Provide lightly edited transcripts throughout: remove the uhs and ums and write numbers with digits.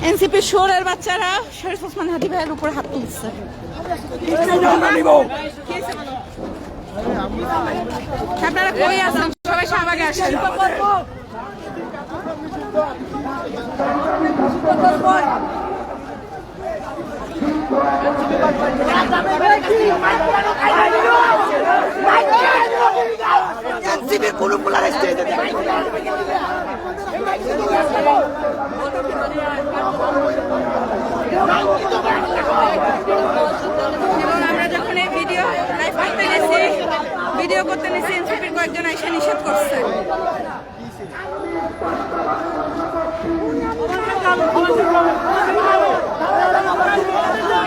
NCP শোরের বাচ্চারা শরীফ ওসমান হাদি ভাইয়ের উপর হাত তুলছে। আপনারা কই আছেন? সবাই শাহবাগে আসেন। এনসিপির কোন পোলার স্টেজে এবং আমরা যখন এই ভিডিও লাইভ করতে গেছি, ভিডিও করতে গেছি, এনসিপির কয়েকজন এসে নিষেধ করছে।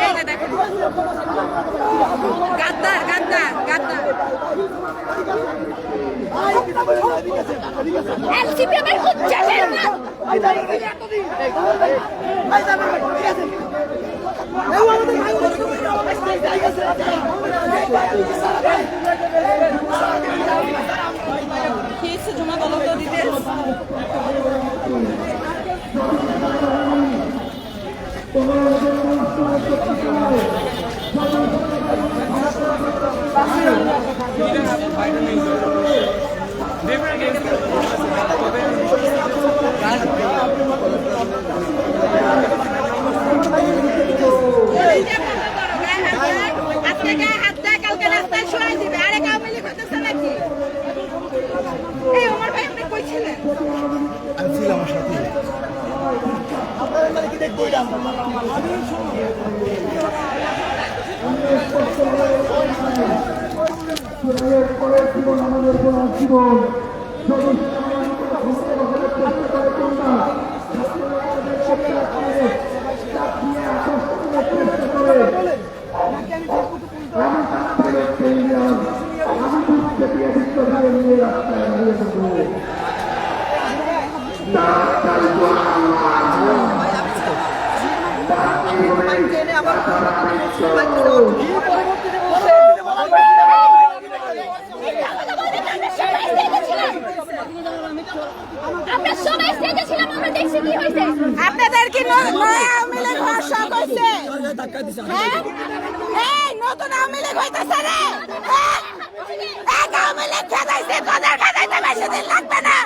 এই যে দেখেন, গাদ্দার গাদ্দার গাদ্দার। এনসিপি আমার হচ্ছে না। কি জমা বলো তো ডিটেলস? আপনাদের কি আওয়ামী লীগ হওয়ার শখ হয়েছে? নতুন আওয়ামী লীগ হইতেছে রে। এক আওয়ামী লীগ খেদাইছে, তোদের খেদাইতে বেশি দিন লাগবে না।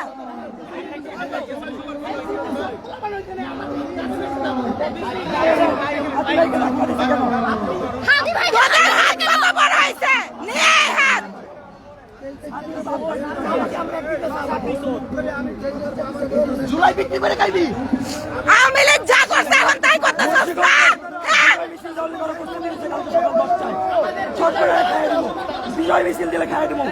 তোদের হাত কত বড় হয়েছে? নিয়ে আয় হাত। জুলাই বিক্রি করে খাইবি। আওয়ামী লীগ যা করছে এখন তাই করতেছস না? বিজয় মিছিল দিলে খাই দেবো।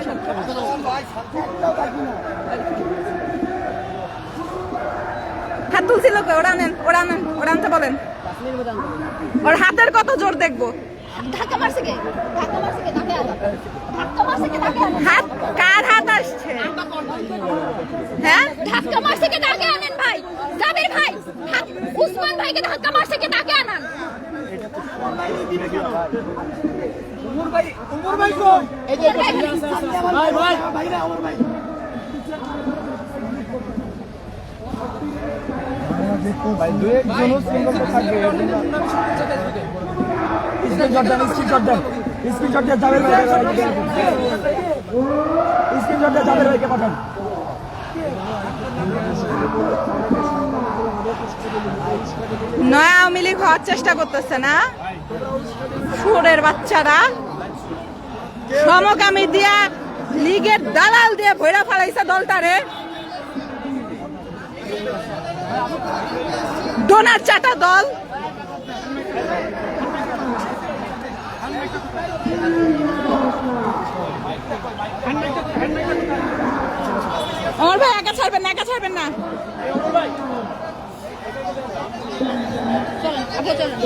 হাত তুলছিল কই? ওরা নেন, ওরা নেন, ওরা আনতে বলেন। ওর হাতের কত জোর দেখবো। ধাক্কা মারছে কে? ধাক্কা মারছে কে? ধাক্কা মারছে কে? ধাক্কা হাত কার হাত আসছে? হ্যাঁ, ধাক্কা মারছে কে? ধাক্কা আনেন ভাই। জাবির ভাই, উসমান ভাইকে ধাক্কা মারছে কে? ধাক্কা আনেন। উমর ভাই কই? এই যে ভাই ভাই ভাই না উমর ভাই। ভাই দুই একজন সিঙ্গল থাকবে। স্ক্রিনশট দেন, স্ক্রিনশট দেন, স্ক্রিনশট দিয়ে জাবের ভাই, স্ক্রিনশট দিয়ে জাবের ভাইকে পাঠান। নয়া আওয়ামী লীগ হওয়ার চেষ্টা করতেছে না সুরের বাচ্চারা। সমকামী দিয়া লীগের দালাল দিয়ে ভৈরা ফেলাইছে দলটারে। ডোনার চাটা দল। আমার ভাই একা ছাড়বেন না, একা ছাড়বেন না। চলেন, আপু চলেন।